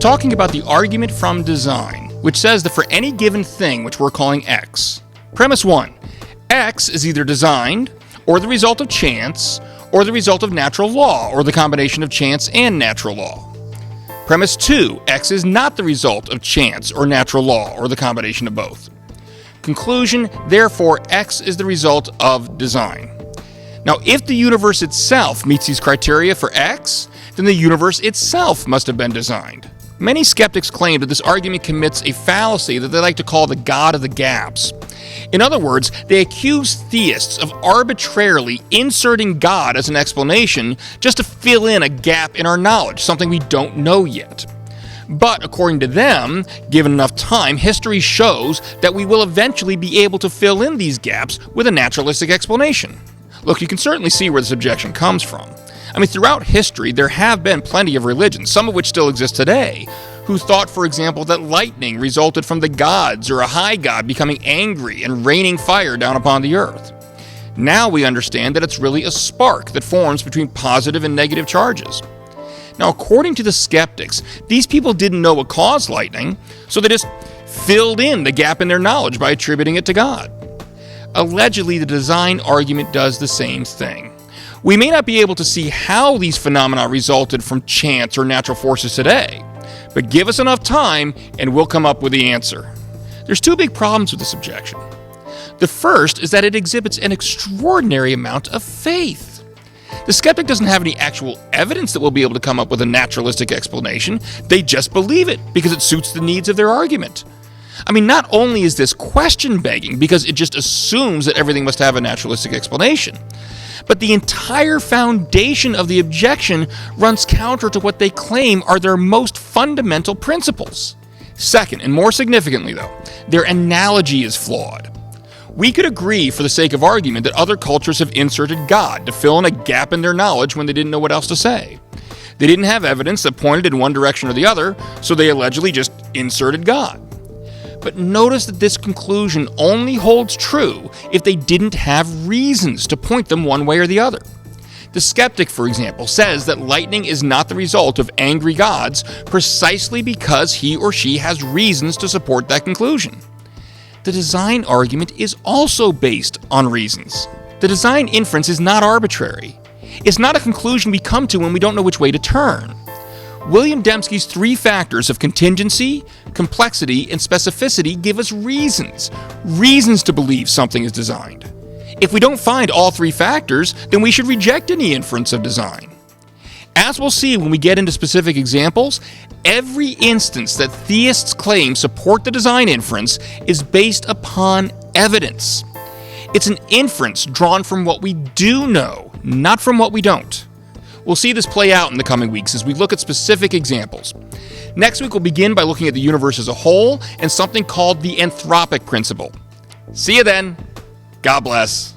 talking about the argument from design, which says that for any given thing which we're calling X, premise 1, X is either designed, or the result of chance, or the result of natural law, or the combination of chance and natural law. Premise 2, X is not the result of chance or natural law, or the combination of both. Conclusion, therefore, X is the result of design. Now, if the universe itself meets these criteria for X, then the universe itself must have been designed. Many skeptics claim that this argument commits a fallacy that they like to call the God of the gaps. In other words, they accuse theists of arbitrarily inserting God as an explanation just to fill in a gap in our knowledge, something we don't know yet. But according to them, given enough time, history shows that we will eventually be able to fill in these gaps with a naturalistic explanation. Look, you can certainly see where this objection comes from. I mean, throughout history, there have been plenty of religions, some of which still exist today, who thought, for example, that lightning resulted from the gods or a high god becoming angry and raining fire down upon the earth. Now we understand that it's really a spark that forms between positive and negative charges. Now, according to the skeptics, these people didn't know what caused lightning, so they just filled in the gap in their knowledge by attributing it to God. Allegedly, the design argument does the same thing. We may not be able to see how these phenomena resulted from chance or natural forces today, but give us enough time and we'll come up with the answer. There's two big problems with this objection. The first is that it exhibits an extraordinary amount of faith. The skeptic doesn't have any actual evidence that we'll be able to come up with a naturalistic explanation. They just believe it because it suits the needs of their argument. I mean, not only is this question-begging because it just assumes that everything must have a naturalistic explanation, but the entire foundation of the objection runs counter to what they claim are their most fundamental principles. Second, and more significantly though, their analogy is flawed. We could agree for the sake of argument that other cultures have inserted God to fill in a gap in their knowledge when they didn't know what else to say. They didn't have evidence that pointed in one direction or the other, so they allegedly just inserted God. But notice that this conclusion only holds true if they didn't have reasons to point them one way or the other. The skeptic, for example, says that lightning is not the result of angry gods precisely because he or she has reasons to support that conclusion. The design argument is also based on reasons. The design inference is not arbitrary. It's not a conclusion we come to when we don't know which way to turn. William Dembski's three factors of contingency, complexity, and specificity give us reasons to believe something is designed. If we don't find all three factors, then we should reject any inference of design. As we'll see when we get into specific examples, every instance that theists claim support the design inference is based upon evidence. It's an inference drawn from what we do know, not from what we don't. We'll see this play out in the coming weeks as we look at specific examples. Next week, we'll begin by looking at the universe as a whole and something called the Anthropic Principle. See you then. God bless.